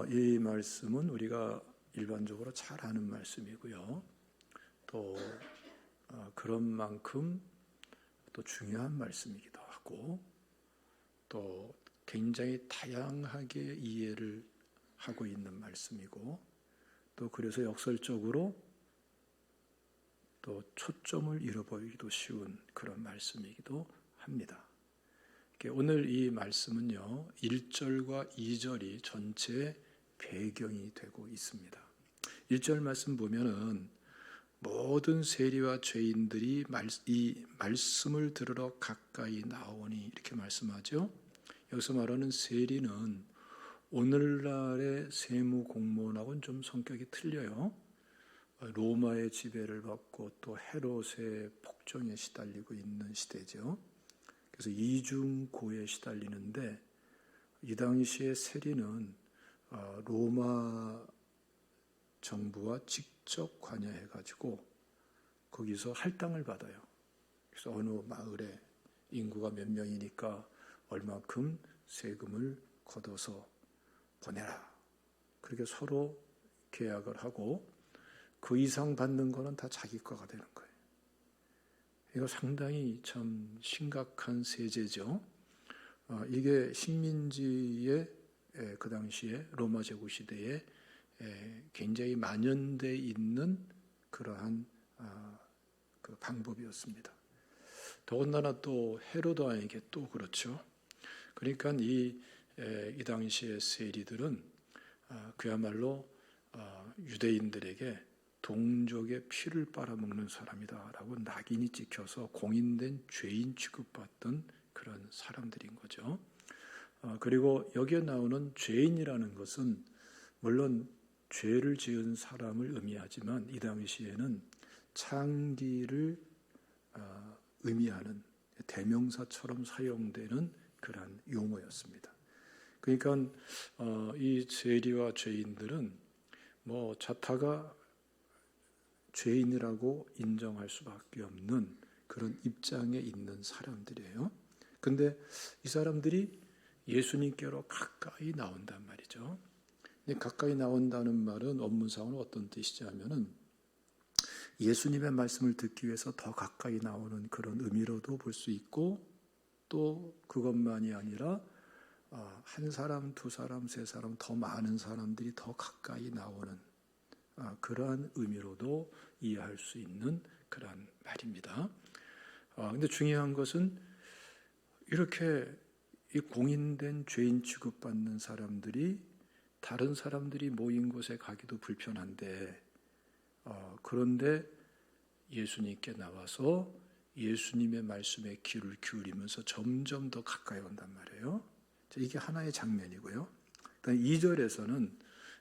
이 말씀은 우리가 일반적으로 잘 아는 말씀이고요. 또 그런 만큼 또 중요한 말씀이기도 하고 또 굉장히 다양하게 이해를 하고 있는 말씀이고 또 그래서 역설적으로 또 초점을 잃어버리기도 쉬운 그런 말씀이기도 합니다. 오늘 이 말씀은요, 1절과 2절이 전체의 배경이 되고 있습니다. 1절 말씀 보면은 모든 세리와 죄인들이 이 말씀을 들으러 가까이 나오니 이렇게 말씀하죠. 여기서 말하는 세리는 오늘날의 세무 공무원하고는 좀 성격이 틀려요. 로마의 지배를 받고 또 헤롯의 폭정에 시달리고 있는 시대죠. 그래서 이중고에 시달리는데 이 당시의 세리는 로마 정부와 직접 관여해가지고 거기서 할당을 받아요. 그래서 어느 마을에 인구가 몇 명이니까 얼마큼 세금을 걷어서 보내라. 그렇게 서로 계약을 하고 그 이상 받는 거는 다 자기 거가 되는 거예요. 이거 상당히 참 심각한 세제죠. 이게 식민지의 그 당시에 로마 제국 시대에 굉장히 만연돼 있는 그러한 그 방법이었습니다. 더군다나 또 헤로드 왕에게 또 그렇죠. 그러니까 이 당시의 세리들은 그야말로 유대인들에게 동족의 피를 빨아먹는 사람이다라고 낙인이 찍혀서 공인된 죄인 취급받던 그런 사람들인 거죠. 그리고 여기에 나오는 죄인이라는 것은 물론 죄를 지은 사람을 의미하지만 이 당시에는 창기를 의미하는 대명사처럼 사용되는 그런 용어였습니다. 그러니까 이 세리와 죄인들은 뭐 자타가 죄인이라고 인정할 수밖에 없는 그런 입장에 있는 사람들이에요. 근데 이 사람들이 예수님께로 가까이 나온단 말이죠. 근데 가까이 나온다는 말은 원문상으로 어떤 뜻이지 하면은 예수님의 말씀을 듣기 위해서 더 가까이 나오는 그런 의미로도 볼 수 있고 또 그것만이 아니라 한 사람, 두 사람, 세 사람 더 많은 사람들이 더 가까이 나오는 그러한 의미로도 이해할 수 있는 그런 말입니다. 근데 중요한 것은 이렇게 이 공인된 죄인 취급받는 사람들이 다른 사람들이 모인 곳에 가기도 불편한데 그런데 예수님께 나와서 예수님의 말씀에 귀를 기울이면서 점점 더 가까이 온단 말이에요. 이게 하나의 장면이고요. 2절에서는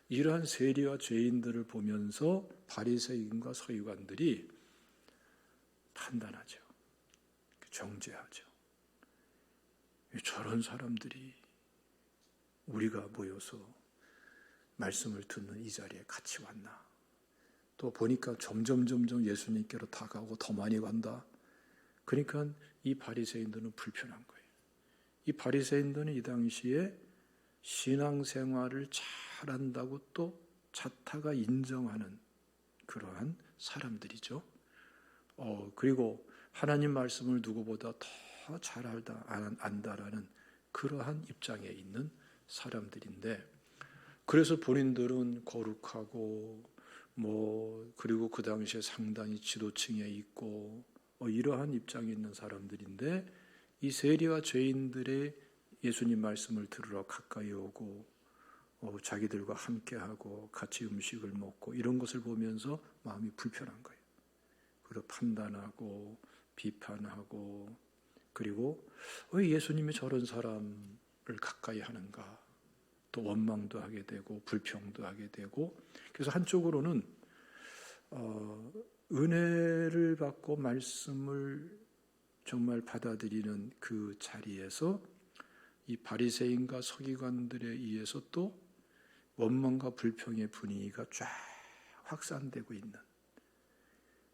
이러한 세리와 죄인들을 보면서 바리새인과 서기관들이 판단하죠. 정죄하죠. 저런 사람들이 우리가 모여서 말씀을 듣는 이 자리에 같이 왔나. 또 보니까 점점 예수님께로 다가오고 더 많이 간다. 그러니까 이 바리새인들은 불편한 거예요. 이 바리새인들은 이 당시에 신앙생활을 잘한다고 또 자타가 인정하는 그러한 사람들이죠. 그리고 하나님 말씀을 누구보다 더 잘 안다라는 그러한 입장에 있는 사람들인데 그래서 본인들은 거룩하고 그리고 그 당시에 상당히 지도층에 있고 이러한 입장에 있는 사람들인데 이 세리와 죄인들의 예수님 말씀을 들으러 가까이 오고 자기들과 함께하고 같이 음식을 먹고 이런 것을 보면서 마음이 불편한 거예요. 그리고 판단하고 비판하고 그리고 왜 예수님이 저런 사람을 가까이 하는가 또 원망도 하게 되고 불평도 하게 되고 그래서 한쪽으로는 은혜를 받고 말씀을 정말 받아들이는 그 자리에서 이 바리새인과 서기관들에 의해서 또 원망과 불평의 분위기가 쫙 확산되고 있는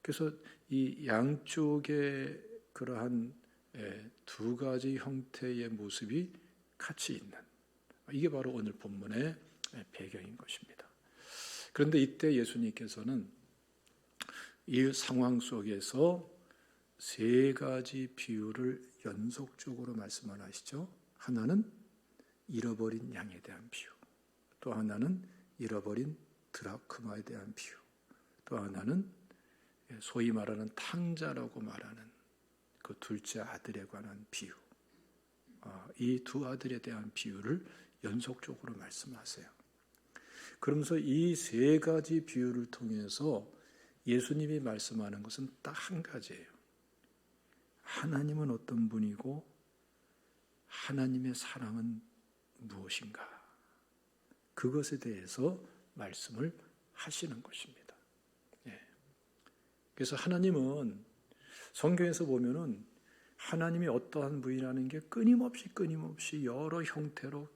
그래서 이 양쪽의 그러한 두 가지 형태의 모습이 같이 있는 이게 바로 오늘 본문의 배경인 것입니다. 그런데 이때 예수님께서는 이 상황 속에서 세 가지 비유를 연속적으로 말씀을 하시죠. 하나는 잃어버린 양에 대한 비유, 또 하나는 잃어버린 드라크마에 대한 비유, 또 하나는 소위 말하는 탕자라고 말하는 그 둘째 아들에 관한 비유. 이 두 아들에 대한 비유를 연속적으로 말씀하세요. 그러면서 이 세 가지 비유를 통해서 예수님이 말씀하는 것은 딱 한 가지예요. 하나님은 어떤 분이고 하나님의 사랑은 무엇인가? 그것에 대해서 말씀을 하시는 것입니다. 그래서 하나님은 성경에서 보면은 하나님이 어떠한 분이라는 게 끊임없이 여러 형태로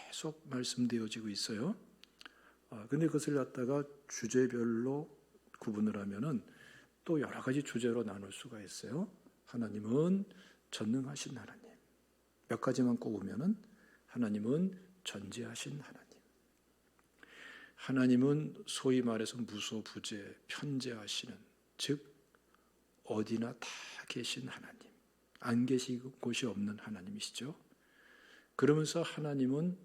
계속 말씀되어지고 있어요. 근데 그것을 갖다가 주제별로 구분을 하면은 또 여러 가지 주제로 나눌 수가 있어요. 하나님은 전능하신 하나님. 몇 가지만 꼽으면은 하나님은 전지하신 하나님. 하나님은 소위 말해서 무소부재, 편재하시는, 즉 어디나 다 계신 하나님. 안 계신 곳이 없는 하나님이시죠. 그러면서 하나님은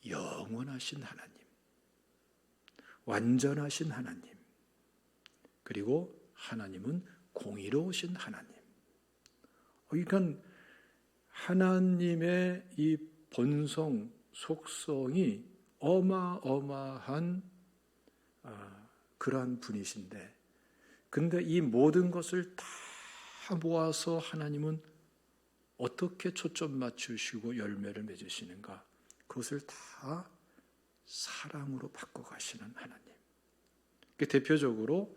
영원하신 하나님, 완전하신 하나님, 그리고 하나님은 공의로우신 하나님. 그러니까 하나님의 이 본성, 속성이 어마어마한 그러한 분이신데, 근데 이 모든 것을 다 모아서 하나님은 어떻게 초점 맞추시고 열매를 맺으시는가? 그것을 다 사랑으로 바꿔가시는 하나님. 대표적으로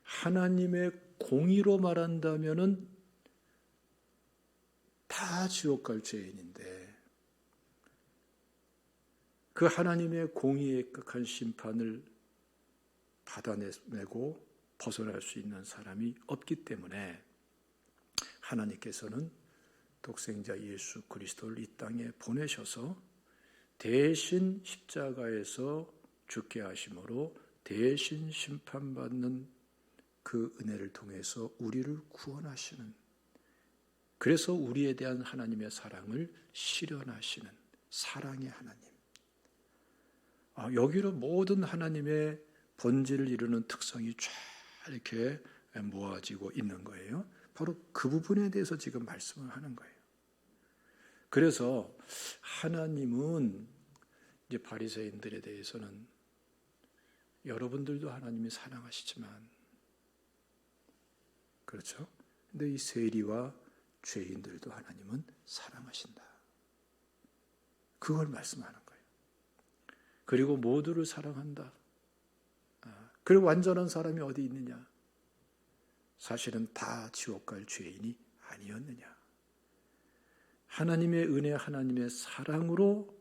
하나님의 공의로 말한다면은 다 지옥 갈 죄인인데 그 하나님의 공의의 극한 심판을 받아내고 벗어날 수 있는 사람이 없기 때문에 하나님께서는 독생자 예수 그리스도를 이 땅에 보내셔서 대신 십자가에서 죽게 하심으로 대신 심판받는 그 은혜를 통해서 우리를 구원하시는, 그래서 우리에 대한 하나님의 사랑을 실현하시는 사랑의 하나님. 여기로 모든 하나님의 본질을 이루는 특성이 쫙 이렇게 모아지고 있는 거예요. 바로 그 부분에 대해서 지금 말씀을 하는 거예요. 그래서 하나님은 이제 바리새인들에 대해서는 여러분들도 하나님이 사랑하시지만, 그렇죠? 근데 이 세리와 죄인들도 하나님은 사랑하신다. 그걸 말씀하는 거예요. 그리고 모두를 사랑한다. 그리고 완전한 사람이 어디 있느냐? 사실은 다 지옥 갈 죄인이 아니었느냐? 하나님의 은혜, 하나님의 사랑으로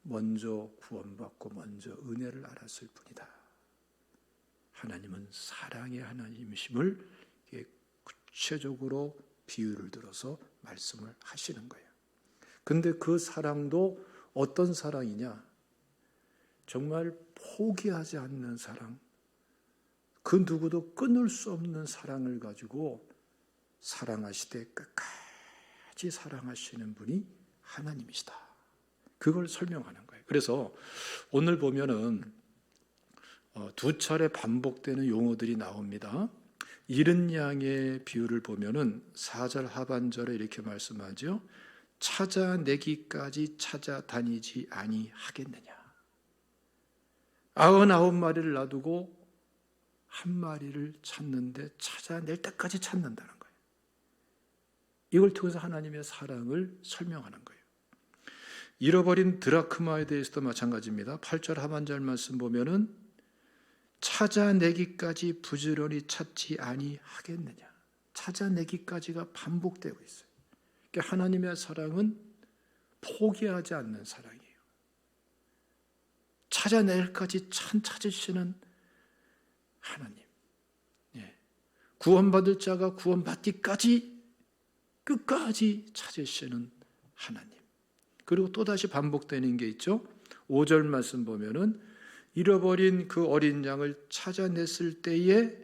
먼저 구원받고 먼저 은혜를 알았을 뿐이다. 하나님은 사랑의 하나님이심을 구체적으로 비유를 들어서 말씀을 하시는 거예요. 근데 그 사랑도 어떤 사랑이냐? 정말 포기하지 않는 사랑, 그 누구도 끊을 수 없는 사랑을 가지고 사랑하시되 끝까지 사랑하시는 분이 하나님이시다. 그걸 설명하는 거예요. 그래서 오늘 보면은 두 차례 반복되는 용어들이 나옵니다. 잃은 양의 비유를 보면은 4절 하반절에 이렇게 말씀하죠. 찾아내기까지 찾아다니지 아니하겠느냐. 99마리를 놔두고 한 마리를 찾는데 찾아낼 때까지 찾는다는 거예요. 이걸 통해서 하나님의 사랑을 설명하는 거예요. 잃어버린 드라크마에 대해서도 마찬가지입니다. 8절 하반절 말씀 보면은 찾아내기까지 부지런히 찾지 아니하겠느냐. 찾아내기까지가 반복되고 있어요. 그러니까 하나님의 사랑은 포기하지 않는 사랑이에요. 찾아낼까지 찾으시는 하나님. 구원받을 자가 구원받기까지 끝까지 찾으시는 하나님. 그리고 또다시 반복되는 게 있죠. 5절 말씀 보면은 잃어버린 그 어린 양을 찾아냈을 때에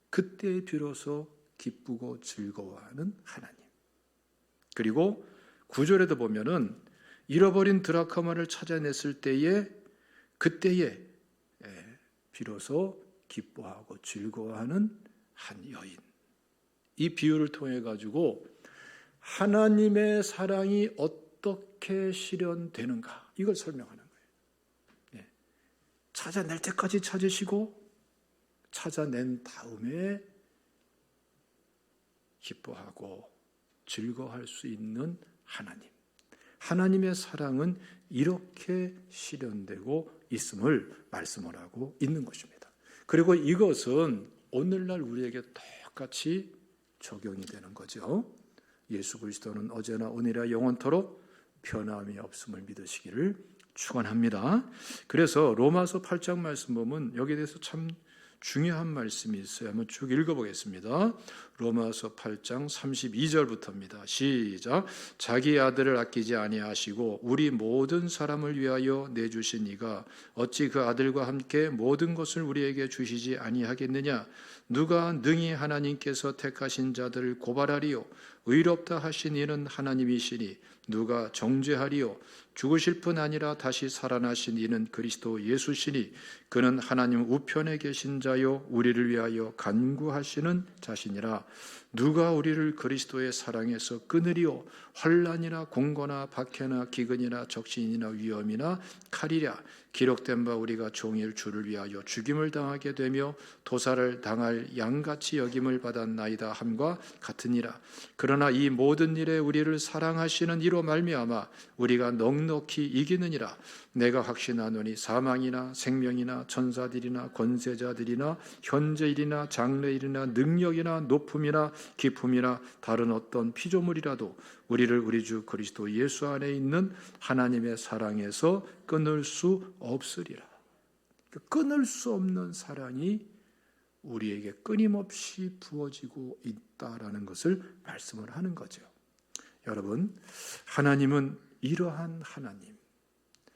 그때 비로소 기쁘고 즐거워하는 하나님. 그리고 9절에도 보면은 잃어버린 드라크마를 찾아냈을 때에 그때에 비로소 기뻐하고 즐거워하는 한 여인. 이 비유를 통해 가지고 하나님의 사랑이 어떻게 실현되는가 이걸 설명하는 거예요. 찾아낼 때까지 찾으시고 찾아낸 다음에 기뻐하고 즐거워할 수 있는 하나님. 하나님의 사랑은 이렇게 실현되고 있음을 말씀을 하고 있는 것입니다. 그리고 이것은 오늘날 우리에게 똑같이 적용이 되는 거죠. 예수 그리스도는 어제나 오늘이나 영원토록 변함이 없음을 믿으시기를 축원합니다. 그래서 로마서 8장 말씀 보면 여기에 대해서 참 중요한 말씀이 있어요. 한번 쭉 읽어보겠습니다. 로마서 8장 32절부터입니다. 시작. 자기 아들을 아끼지 아니하시고 우리 모든 사람을 위하여 내주신 이가 어찌 그 아들과 함께 모든 것을 우리에게 주시지 아니하겠느냐. 누가 능히 하나님께서 택하신 자들을 고발하리요. 의롭다 하신 이는 하나님이시니 누가 정죄하리요. 죽으실 뿐 아니라 다시 살아나신 이는 그리스도 예수시니 그는 하나님 우편에 계신 자요 우리를 위하여 간구하시는 자시니라. 누가 우리를 그리스도의 사랑에서 끊으리요. 환난이나 공고나 박해나 기근이나 적신이나 위험이나 칼이랴. 기록된 바 우리가 종일 주를 위하여 죽임을 당하게 되며 도살을 당할 양같이 여김을 받았나이다 함과 같으니라. 그러나 이 모든 일에 우리를 사랑하시는 이로 말미암아 우리가 넉넉히 이기느니라. 내가 확신하노니 사망이나 생명이나 천사들이나 권세자들이나 현재일이나 장래일이나 능력이나 높음이나 기품이나 다른 어떤 피조물이라도 우리를 우리 주 그리스도 예수 안에 있는 하나님의 사랑에서 끊을 수 없으리라. 끊을 수 없는 사랑이 우리에게 끊임없이 부어지고 있다라는 것을 말씀을 하는 거죠. 여러분, 하나님은 이러한 하나님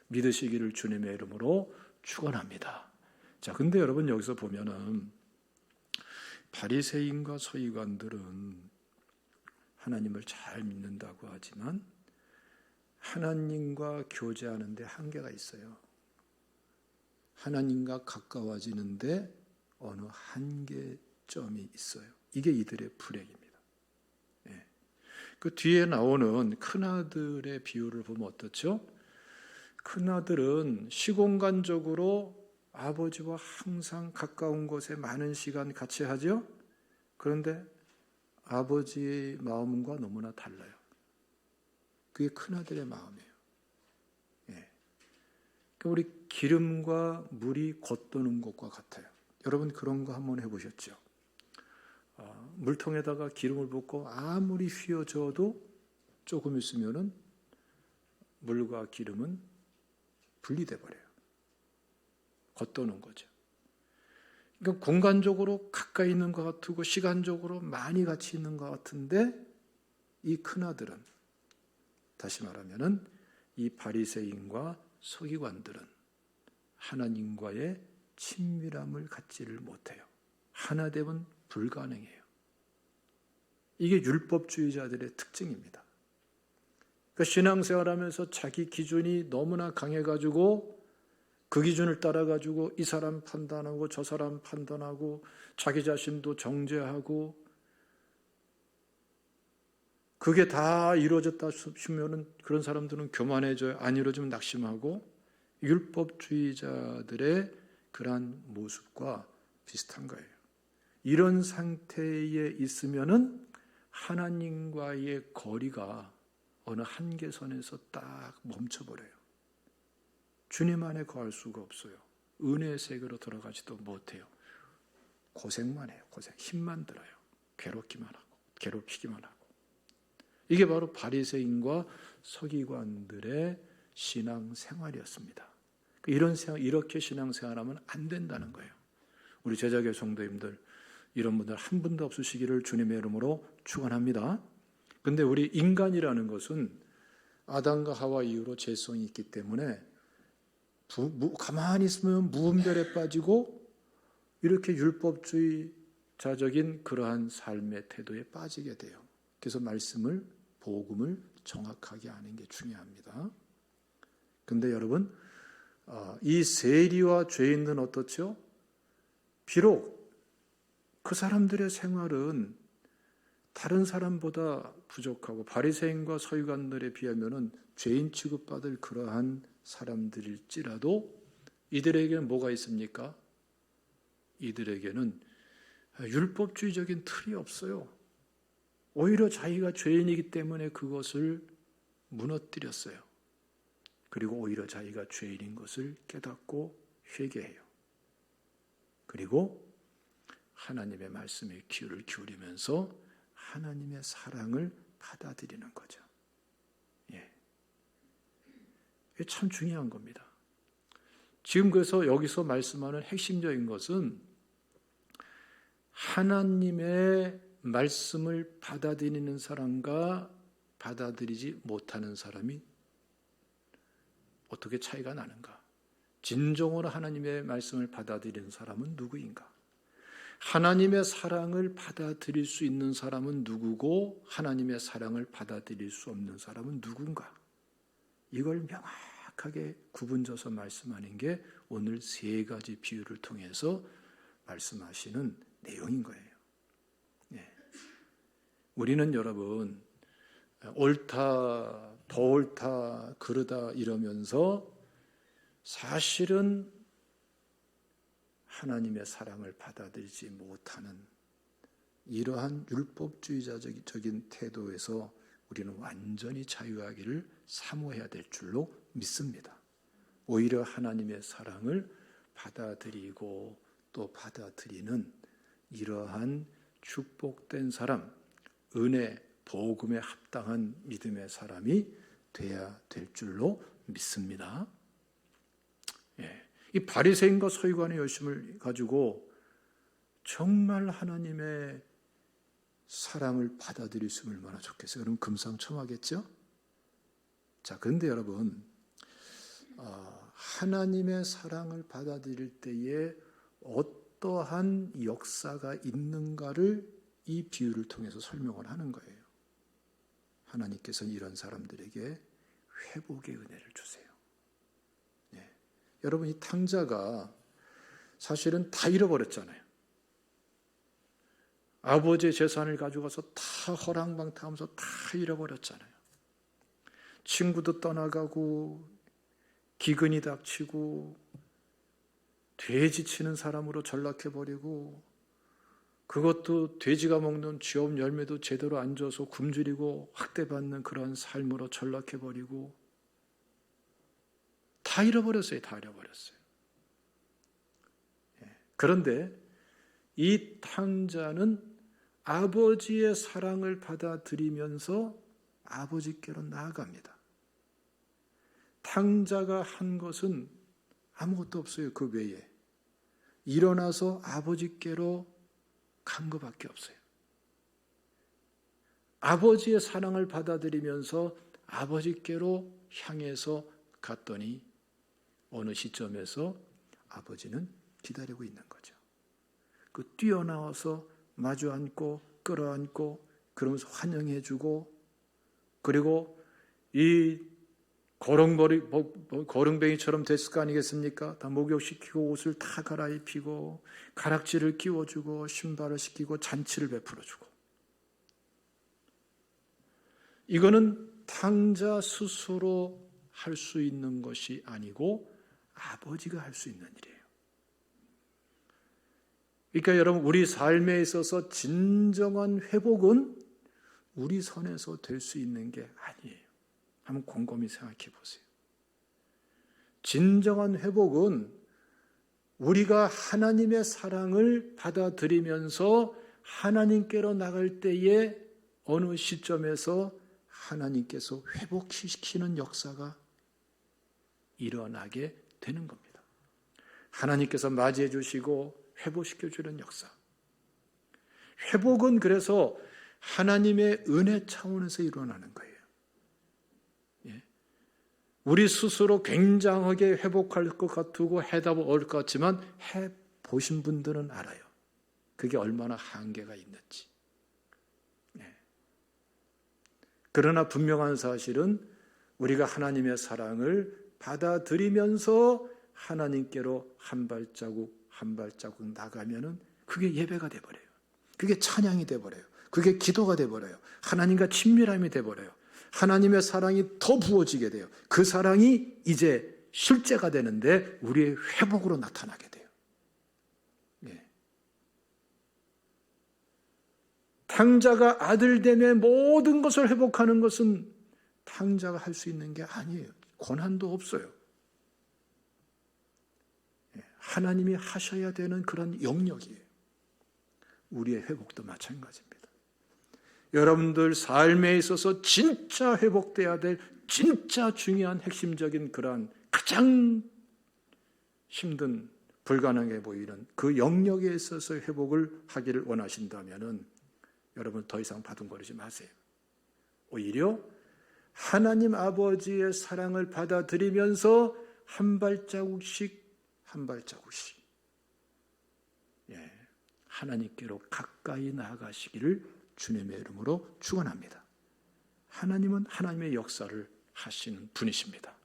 믿으시기를 주님의 이름으로 축원합니다. 자, 근데 여러분 여기서 보면은 바리새인과 서기관들은 하나님을 잘 믿는다고 하지만 하나님과 교제하는데 한계가 있어요. 하나님과 가까워지는데 어느 한계점이 있어요. 이게 이들의 불행입니다. 그 뒤에 나오는 큰아들의 비유를 보면 어떻죠? 큰아들은 시공간적으로 아버지와 항상 가까운 곳에 많은 시간 같이 하죠. 그런데 아버지의 마음과 너무나 달라요. 그게 큰아들의 마음이에요. 그러니까 우리 기름과 물이 겉도는 것과 같아요. 여러분 그런 거 한번 해보셨죠? 물통에다가 기름을 붓고 아무리 휘어져도 조금 있으면은 물과 기름은 분리돼 버려요. 겉도는 거죠. 그러니까 공간적으로 가까이 있는 것 같고 시간적으로 많이 같이 있는 것 같은데 이 큰아들은 다시 말하면은 이 바리새인과 서기관들은 하나님과의 친밀함을 갖지를 못해요. 하나됨은 불가능해요. 이게 율법주의자들의 특징입니다. 그러니까 신앙생활하면서 자기 기준이 너무나 강해가지고 그 기준을 따라가지고 이 사람 판단하고 저 사람 판단하고 자기 자신도 정죄하고 그게 다 이루어졌다 싶으면 그런 사람들은 교만해져요. 안 이루어지면 낙심하고 율법주의자들의 그러한 모습과 비슷한 거예요. 이런 상태에 있으면은 하나님과의 거리가 어느 한계선에서 딱 멈춰버려요. 주님 안에 거할 수가 없어요. 은혜의 세계로 들어가지도 못해요. 고생만 해요. 힘만 들어요. 괴롭기만 하고 괴롭히기만 하고. 이게 바로 바리새인과 서기관들의 신앙생활이었습니다. 이렇게 신앙생활하면 안 된다는 거예요. 우리 제자교회 성도님들 이런 분들 한 분도 없으시기를 주님의 이름으로 축원합니다. 그런데 우리 인간이라는 것은 아담과 하와 이후로 죄성이 있기 때문에 가만히 있으면 무분별에 빠지고 이렇게 율법주의자적인 그러한 삶의 태도에 빠지게 돼요. 그래서 복음을 정확하게 아는 게 중요합니다. 근데 여러분, 이 세리와 죄인은 어떻죠? 비록 그 사람들의 생활은 다른 사람보다 부족하고 바리새인과 서기관들에 비하면은 죄인 취급받을 그러한 사람들일지라도 이들에게는 뭐가 있습니까? 이들에게는 율법주의적인 틀이 없어요. 오히려 자기가 죄인이기 때문에 그것을 무너뜨렸어요. 그리고 오히려 자기가 죄인인 것을 깨닫고 회개해요. 그리고 하나님의 말씀에 귀를 기울이면서 하나님의 사랑을 받아들이는 거죠. 이게 참 중요한 겁니다. 지금 그래서 여기서 말씀하는 핵심적인 것은 하나님의 말씀을 받아들이는 사람과 받아들이지 못하는 사람이 어떻게 차이가 나는가? 진정으로 하나님의 말씀을 받아들이는 사람은 누구인가? 하나님의 사랑을 받아들일 수 있는 사람은 누구고 하나님의 사랑을 받아들일 수 없는 사람은 누군가? 이걸 명확하게 구분져서 말씀하는 게 오늘 세 가지 비유를 통해서 말씀하시는 내용인 거예요. 우리는 여러분 옳다, 더 옳다, 그러다 이러면서 사실은 하나님의 사랑을 받아들이지 못하는 이러한 율법주의자적인 태도에서 우리는 완전히 자유하기를 사모해야 될 줄로 믿습니다. 오히려 하나님의 사랑을 받아들이고 또 받아들이는 이러한 축복된 사람, 은혜, 복음에 합당한 믿음의 사람이 돼야 될 줄로 믿습니다. 이 바리새인과 서기관의 열심을 가지고 정말 하나님의 사랑을 받아들일 수 있으면 얼마나 좋겠어요. 그럼 금상첨화겠죠? 자, 그런데 여러분, 하나님의 사랑을 받아들일 때에 어떠한 역사가 있는가를 이 비유를 통해서 설명을 하는 거예요. 하나님께서는 이런 사람들에게 회복의 은혜를 주세요. 여러분, 이 탕자가 사실은 다 잃어버렸잖아요. 아버지의 재산을 가져가서 다 허랑방탕하면서 다 잃어버렸잖아요. 친구도 떠나가고 기근이 닥치고 돼지 치는 사람으로 전락해버리고 그것도 돼지가 먹는 쥐업 열매도 제대로 안 줘서 굶주리고 학대받는 그런 삶으로 전락해버리고 다 잃어버렸어요. 다 잃어버렸어요. 그런데 이 탕자는 아버지의 사랑을 받아들이면서 아버지께로 나아갑니다. 탕자가 한 것은 아무것도 없어요. 그 외에. 일어나서 아버지께로 간 것밖에 없어요. 아버지의 사랑을 받아들이면서 아버지께로 향해서 갔더니 어느 시점에서 아버지는 기다리고 있는 거죠. 그 뛰어나와서 마주 앉고 끌어안고 그러면서 환영해주고 그리고 이 거렁뱅이처럼 됐을 거 아니겠습니까? 다 목욕시키고 옷을 다 갈아입히고 가락지를 끼워주고 신발을 시키고 잔치를 베풀어주고 이거는 탕자 스스로 할 수 있는 것이 아니고 아버지가 할 수 있는 일이에요. 그러니까 여러분 우리 삶에 있어서 진정한 회복은 우리 선에서 될 수 있는 게 아니에요. 한번 곰곰이 생각해 보세요. 진정한 회복은 우리가 하나님의 사랑을 받아들이면서 하나님께로 나갈 때에 어느 시점에서 하나님께서 회복시키는 역사가 일어나게 되는 겁니다. 하나님께서 맞이해 주시고 회복시켜 주는 역사. 회복은 그래서 하나님의 은혜 차원에서 일어나는 거예요. 우리 스스로 굉장하게 회복할 것 같고 해답을 얻을 것 같지만 해보신 분들은 알아요. 그게 얼마나 한계가 있는지. 그러나 분명한 사실은 우리가 하나님의 사랑을 받아들이면서 하나님께로 한 발자국 한 발자국 나가면은 그게 예배가 돼버려요. 그게 찬양이 돼버려요. 그게 기도가 돼버려요. 하나님과 친밀함이 돼버려요. 하나님의 사랑이 더 부어지게 돼요. 그 사랑이 이제 실제가 되는데 우리의 회복으로 나타나게 돼요. 예. 탕자가 아들됨의 모든 것을 회복하는 것은 탕자가 할 수 있는 게 아니에요. 권한도 없어요. 하나님이 하셔야 되는 그런 영역이에요. 우리의 회복도 마찬가지입니다. 여러분들 삶에 있어서 진짜 회복돼야 될 진짜 중요한 핵심적인 그러한 가장 힘든 불가능해 보이는 그 영역에 있어서 회복을 하기를 원하신다면 여러분 더 이상 바둥거리지 마세요. 오히려 하나님 아버지의 사랑을 받아들이면서 한 발자국씩 하나님께로 가까이 나아가시기를 주님의 이름으로 축원합니다. 하나님은 하나님의 역사를 하시는 분이십니다.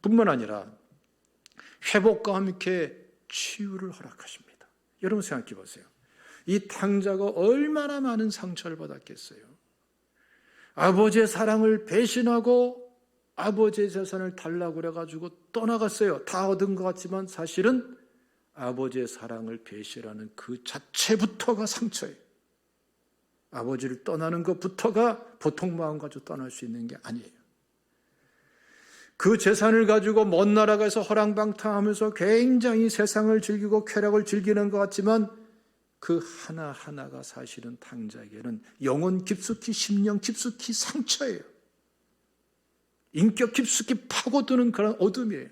뿐만 아니라 회복과 함께 치유를 허락하십니다. 여러분 생각해 보세요. 이 탕자가 얼마나 많은 상처를 받았겠어요. 아버지의 사랑을 배신하고 아버지의 재산을 달라고 그래가지고 떠나갔어요. 다 얻은 것 같지만 사실은 아버지의 사랑을 배신하는 그 자체부터가 상처예요. 아버지를 떠나는 것부터가 보통 마음 가지고 떠날 수 있는 게 아니에요. 그 재산을 가지고 먼 나라 가서 허랑방탕하면서 굉장히 세상을 즐기고 쾌락을 즐기는 것 같지만 그 하나하나가 사실은 탕자에게는 영혼 깊숙이 심령 깊숙이 상처예요. 인격 깊숙이 파고드는 그런 어둠이에요.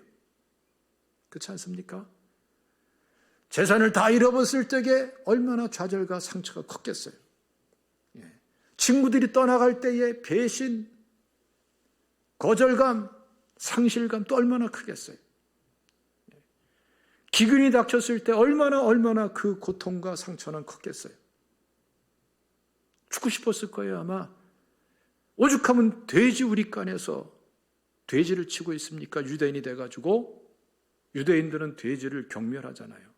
그렇지 않습니까? 재산을 다 잃어버렸을 때에 얼마나 좌절과 상처가 컸겠어요. 친구들이 떠나갈 때의 배신, 거절감, 상실감 또 얼마나 크겠어요. 기근이 닥쳤을 때 얼마나 그 고통과 상처는 컸겠어요. 죽고 싶었을 거예요 아마. 오죽하면 돼지 우리간에서 돼지를 치고 있습니까? 유대인이 돼가지고 유대인들은 돼지를 경멸하잖아요.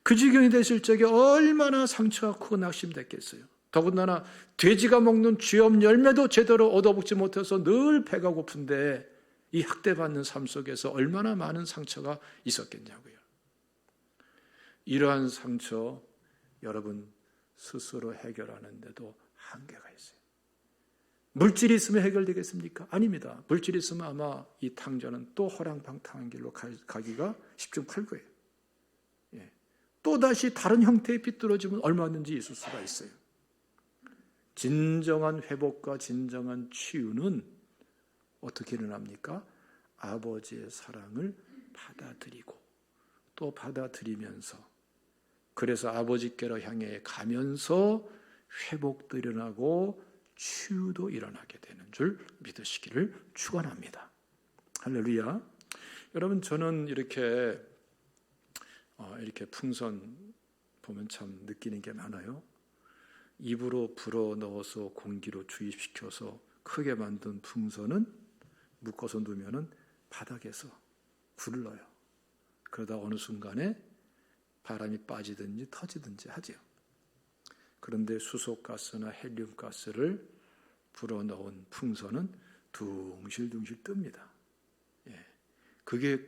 그 지경이 됐을 적에 얼마나 상처가 크고 낙심됐겠어요. 더군다나 돼지가 먹는 쥐염 열매도 제대로 얻어먹지 못해서 늘 배가 고픈데 이 학대받는 삶 속에서 얼마나 많은 상처가 있었겠냐고요. 이러한 상처 여러분 스스로 해결하는데도 한계가 있어요. 물질이 있으면 해결되겠습니까? 아닙니다. 물질이 있으면 아마 이 탕자는 또 허랑방탕한 길로 가기가 10중 8구예요. 또다시 다른 형태의 삐뚤어짐은 얼마든지 있을 수가 있어요. 진정한 회복과 진정한 치유는 어떻게 일어납니까? 아버지의 사랑을 받아들이고 또 받아들이면서 그래서 아버지께로 향해 가면서 회복도 일어나고 치유도 일어나게 되는 줄 믿으시기를 축원합니다. 할렐루야. 여러분 저는 이렇게 풍선 보면 참 느끼는 게 많아요. 입으로 불어 넣어서 공기로 주입시켜서 크게 만든 풍선은 묶어서 놓으면 바닥에서 굴러요. 그러다 어느 순간에 바람이 빠지든지 터지든지 하죠. 그런데 수소가스나 헬륨가스를 불어 넣은 풍선은 둥실둥실 뜹니다. 그게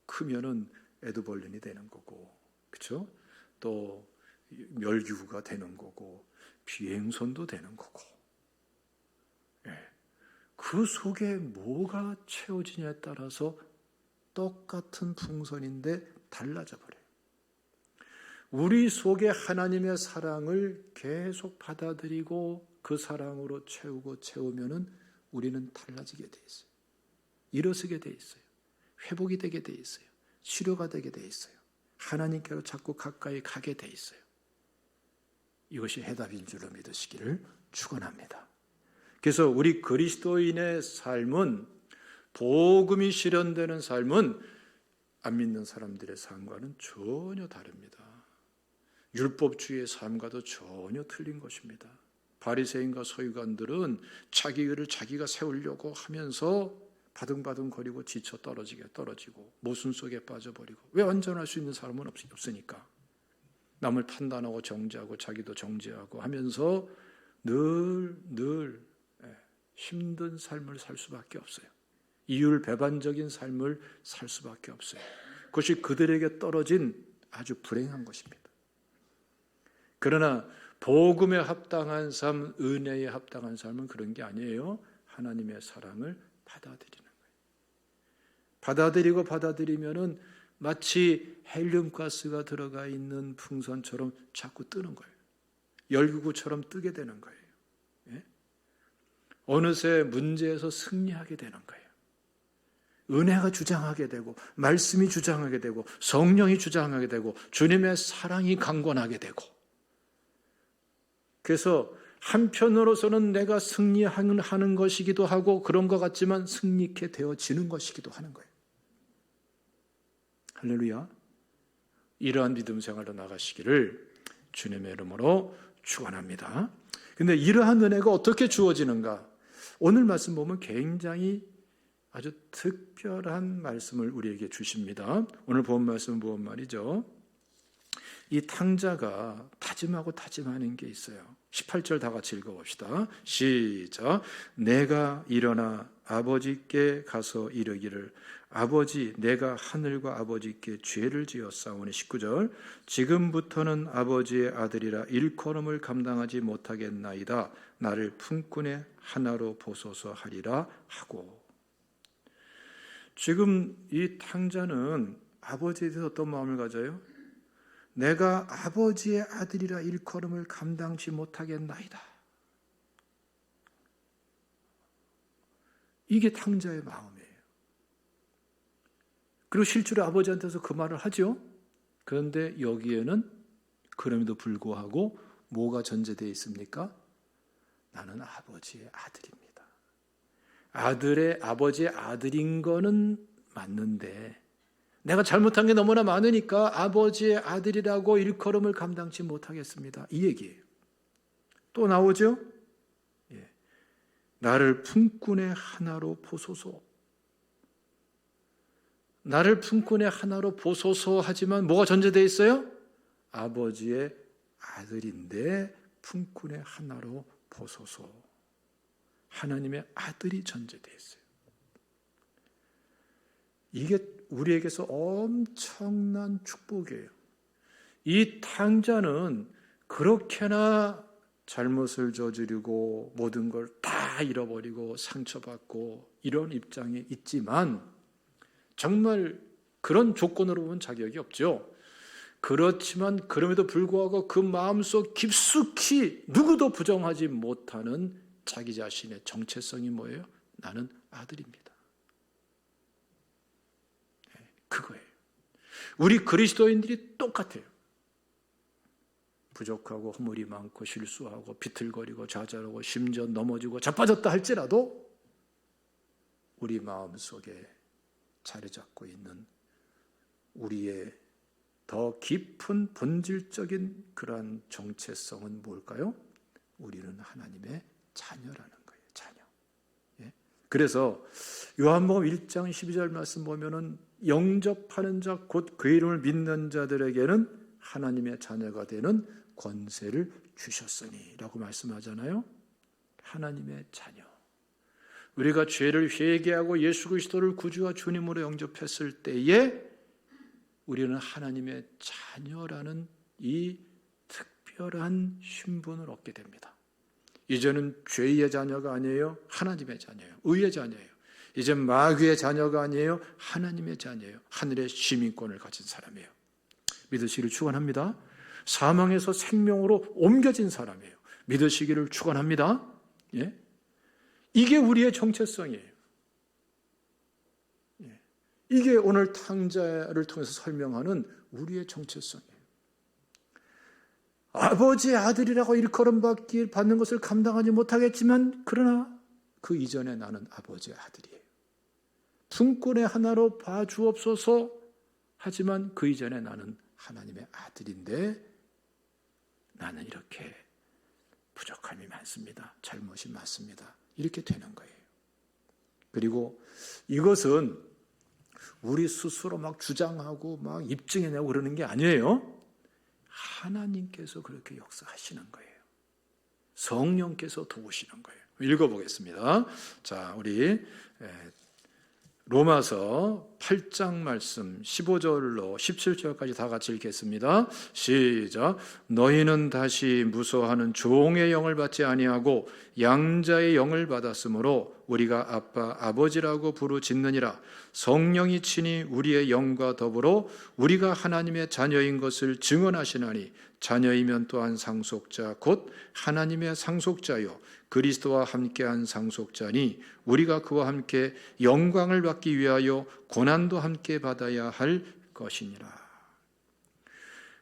크면은 에드벌린이 되는 거고, 그렇죠? 또 멸기구가 되는 거고, 비행선도 되는 거고. 그 속에 뭐가 채워지냐에 따라서 똑같은 풍선인데 달라져 버려요. 우리 속에 하나님의 사랑을 계속 받아들이고 그 사랑으로 채우면은 우리는 달라지게 돼 있어요. 일어서게 돼 있어요. 회복이 되게 돼 있어요. 치료가 되게 돼 있어요. 하나님께로 자꾸 가까이 가게 돼 있어요. 이것이 해답인 줄로 믿으시기를 축원합니다. 그래서 우리 그리스도인의 삶은 복음이 실현되는 삶은 안 믿는 사람들의 삶과는 전혀 다릅니다. 율법주의의 삶과도 전혀 틀린 것입니다. 바리새인과 서기관들은 자기 의를 자기가 세우려고 하면서 바둥바둥거리고 지쳐 떨어지고 모순 속에 빠져버리고, 왜 완전할 수 있는 사람은 없으니까 남을 판단하고 정죄하고 자기도 정죄하고 하면서 늘 힘든 삶을 살 수밖에 없어요. 이율배반적인 삶을 살 수밖에 없어요. 그것이 그들에게 떨어진 아주 불행한 것입니다. 그러나 복음에 합당한 삶, 은혜에 합당한 삶은 그런 게 아니에요. 하나님의 사랑을 받아들이는 거예요. 받아들이면은 마치 헬륨가스가 들어가 있는 풍선처럼 자꾸 뜨는 거예요. 열기구처럼 뜨게 되는 거예요. 예? 어느새 문제에서 승리하게 되는 거예요. 은혜가 주장하게 되고, 말씀이 주장하게 되고, 성령이 주장하게 되고, 주님의 사랑이 강권하게 되고. 그래서 한편으로서는 내가 승리하는 것이기도 하고 그런 것 같지만 승리케 되어지는 것이기도 하는 거예요. 할렐루야. 이러한 믿음 생활로 나가시기를 주님의 이름으로 축원합니다. 근데 이러한 은혜가 어떻게 주어지는가? 오늘 말씀 보면 굉장히 아주 특별한 말씀을 우리에게 주십니다. 오늘 본 말씀은 무슨 말이죠? 이 탕자가 다짐하고 다짐하는 게 있어요. 18절 다 같이 읽어봅시다. 시작. 내가 일어나 아버지께 가서 이르기를 아버지 내가 하늘과 아버지께 죄를 지었사오니 19절 지금부터는 아버지의 아들이라 일컬음을 감당하지 못하겠나이다. 나를 품꾼의 하나로 보소서 하리라 하고. 지금 이 탕자는 아버지에 대해서 어떤 마음을 가져요? 내가 아버지의 아들이라 일컬음을 감당치 못하겠나이다. 이게 탕자의 마음이에요. 그리고 실제로 아버지한테서 그 말을 하죠. 그런데 여기에는 그럼에도 불구하고 뭐가 전제되어 있습니까? 나는 아버지의 아들입니다. 아버지의 아들인 거는 맞는데 내가 잘못한 게 너무나 많으니까 아버지의 아들이라고 일컬음을 감당치 못하겠습니다. 이 얘기예요. 또 나오죠? 예. 나를 품꾼의 하나로 보소서. 나를 품꾼의 하나로 보소서 하지만 뭐가 전제되어 있어요? 아버지의 아들인데 품꾼의 하나로 보소서. 하나님의 아들이 전제되어 있어요. 이게 우리에게서 엄청난 축복이에요. 이 탕자는 그렇게나 잘못을 저지르고 모든 걸 다 잃어버리고 상처받고 이런 입장에 있지만 정말 그런 조건으로 보면 자격이 없죠. 그렇지만 그럼에도 불구하고 그 마음속 깊숙이 누구도 부정하지 못하는 자기 자신의 정체성이 뭐예요? 나는 아들입니다. 그거예요. 우리 그리스도인들이 똑같아요. 부족하고 허물이 많고 실수하고 비틀거리고 좌절하고 심지어 넘어지고 자빠졌다 할지라도 우리 마음속에 자리 잡고 있는 우리의 더 깊은 본질적인 그러한 정체성은 뭘까요? 우리는 하나님의 자녀라는 거예요. 자녀. 예? 그래서 요한복음 1장 12절 말씀 보면은 영접하는 자 곧 그 이름을 믿는 자들에게는 하나님의 자녀가 되는 권세를 주셨으니 라고 말씀하잖아요. 하나님의 자녀. 우리가 죄를 회개하고 예수 그리스도를 구주와 주님으로 영접했을 때에 우리는 하나님의 자녀라는 이 특별한 신분을 얻게 됩니다. 이제는 죄의 자녀가 아니에요. 하나님의 자녀예요. 의의 자녀예요. 이제 마귀의 자녀가 아니에요. 하나님의 자녀예요. 하늘의 시민권을 가진 사람이에요. 믿으시기를 축원합니다. 사망에서 생명으로 옮겨진 사람이에요. 믿으시기를 축원합니다. 예? 이게 우리의 정체성이에요. 예. 이게 오늘 탕자를 통해서 설명하는 우리의 정체성이에요. 아버지의 아들이라고 일컬음 받는 것을 감당하지 못하겠지만 그러나 그 이전에 나는 아버지의 아들이에요. 품꾼의 하나로 봐주옵소서. 하지만 그 이전에 나는 하나님의 아들인데 나는 이렇게 부족함이 많습니다. 잘못이 많습니다. 이렇게 되는 거예요. 그리고 이것은 우리 스스로 막 주장하고 막 입증해내고 그러는 게 아니에요. 하나님께서 그렇게 역사하시는 거예요. 성령께서 도우시는 거예요. 읽어보겠습니다. 자, 우리 로마서 8장 말씀 15절로 17절까지 다 같이 읽겠습니다. 시작. 너희는 다시 무서워하는 종의 영을 받지 아니하고 양자의 영을 받았으므로 우리가 아빠 아버지라고 부르짖느니라. 성령이 친히 우리의 영과 더불어 우리가 하나님의 자녀인 것을 증언하시나니 자녀이면 또한 상속자 곧 하나님의 상속자요 그리스도와 함께한 상속자니 우리가 그와 함께 영광을 받기 위하여 고난도 함께 받아야 할 것이니라.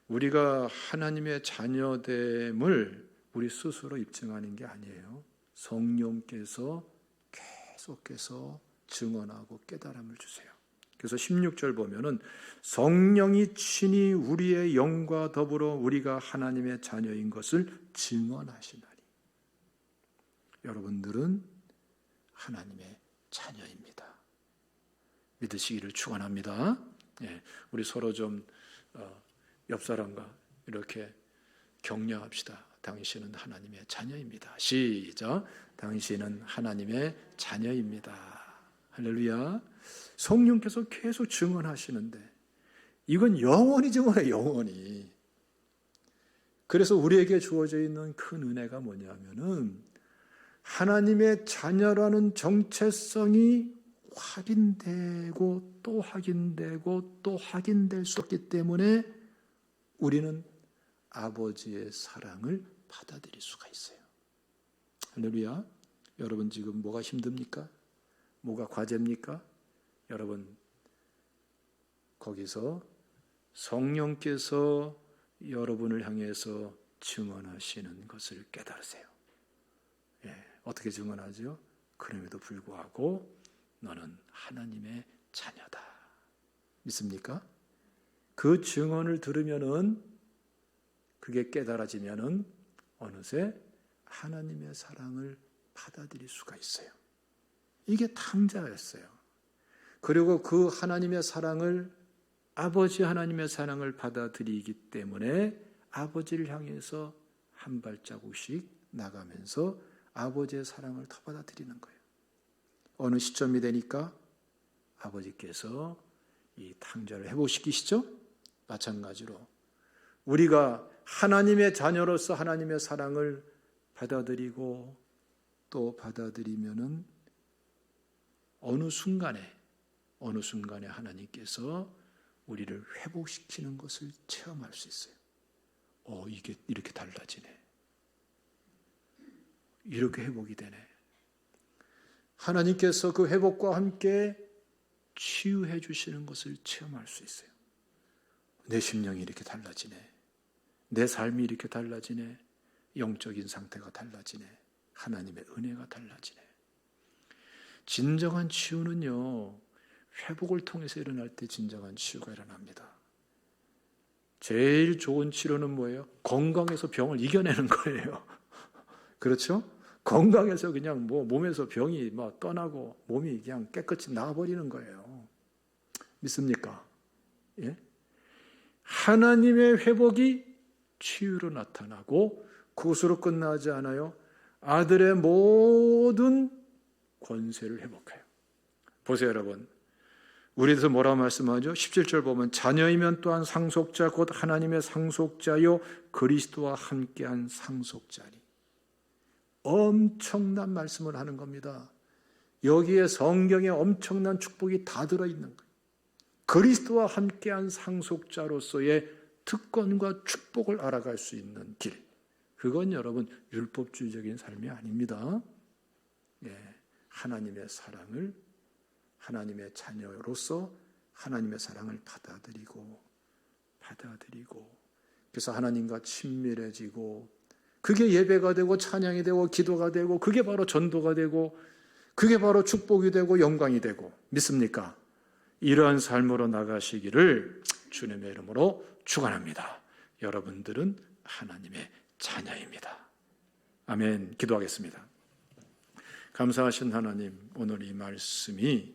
우리가 하나님의 자녀됨을 우리 스스로 입증하는 게 아니에요. 성령께서 계속해서 증언하고 깨달음을 주세요. 그래서 16절 보면은 성령이 친히 우리의 영과 더불어 우리가 하나님의 자녀인 것을 증언하시나니. 여러분들은 하나님의 자녀입니다. 믿으시기를 축원합니다. 우리 서로 좀 옆 사람과 이렇게 격려합시다. 당신은 하나님의 자녀입니다. 시작. 당신은 하나님의 자녀입니다. 할렐루야. 성령께서 계속 증언하시는데 이건 영원히 증언해, 영원히. 그래서 우리에게 주어져 있는 큰 은혜가 뭐냐면은 하나님의 자녀라는 정체성이 확인되고 또 확인되고 또 확인될 수 없기 때문에 우리는 아버지의 사랑을 받아들일 수가 있어요. 할렐루야. 여러분 지금 뭐가 힘듭니까? 뭐가 과제입니까? 여러분 거기서 성령께서 여러분을 향해서 증언하시는 것을 깨달으세요. 어떻게 증언하죠? 그럼에도 불구하고 너는 하나님의 자녀다. 믿습니까? 그 증언을 들으면은 그게 깨달아지면은 어느새 하나님의 사랑을 받아들일 수가 있어요. 이게 탕자였어요. 그리고 그 하나님의 사랑을 아버지 하나님의 사랑을 받아들이기 때문에 아버지를 향해서 한 발자국씩 나가면서 아버지의 사랑을 더 받아들이는 거예요. 어느 시점이 되니까 아버지께서 이 탕자를 회복시키시죠? 마찬가지로 우리가 하나님의 자녀로서 하나님의 사랑을 받아들이고 또 받아들이면은 어느 순간에 하나님께서 우리를 회복시키는 것을 체험할 수 있어요. 이게 이렇게 달라지네. 이렇게 회복이 되네. 하나님께서 그 회복과 함께 치유해 주시는 것을 체험할 수 있어요. 내 심령이 이렇게 달라지네. 내 삶이 이렇게 달라지네. 영적인 상태가 달라지네. 하나님의 은혜가 달라지네. 진정한 치유는요, 회복을 통해서 일어날 때 진정한 치유가 일어납니다. 제일 좋은 치료는 뭐예요? 건강해서 병을 이겨내는 거예요. 그렇죠? 건강해서 그냥 몸에서 병이 떠나고 몸이 그냥 깨끗이 나아버리는 거예요. 믿습니까? 예? 하나님의 회복이 치유로 나타나고 그것으로 끝나지 않아요. 아들의 모든 권세를 회복해요. 보세요, 여러분. 우리에서 뭐라고 말씀하죠? 17절 보면 자녀이면 또한 상속자 곧 하나님의 상속자요 그리스도와 함께한 상속자니. 엄청난 말씀을 하는 겁니다. 여기에 성경에 엄청난 축복이 다 들어있는 거예요. 그리스도와 함께한 상속자로서의 특권과 축복을 알아갈 수 있는 길. 그건 여러분 율법주의적인 삶이 아닙니다. 하나님의 사랑을 하나님의 자녀로서 하나님의 사랑을 받아들이고 그래서 하나님과 친밀해지고 그게 예배가 되고 찬양이 되고 기도가 되고 그게 바로 전도가 되고 그게 바로 축복이 되고 영광이 되고, 믿습니까? 이러한 삶으로 나가시기를 주님의 이름으로 축원합니다. 여러분들은 하나님의 자녀입니다. 아멘. 기도하겠습니다. 감사하신 하나님, 오늘 이 말씀이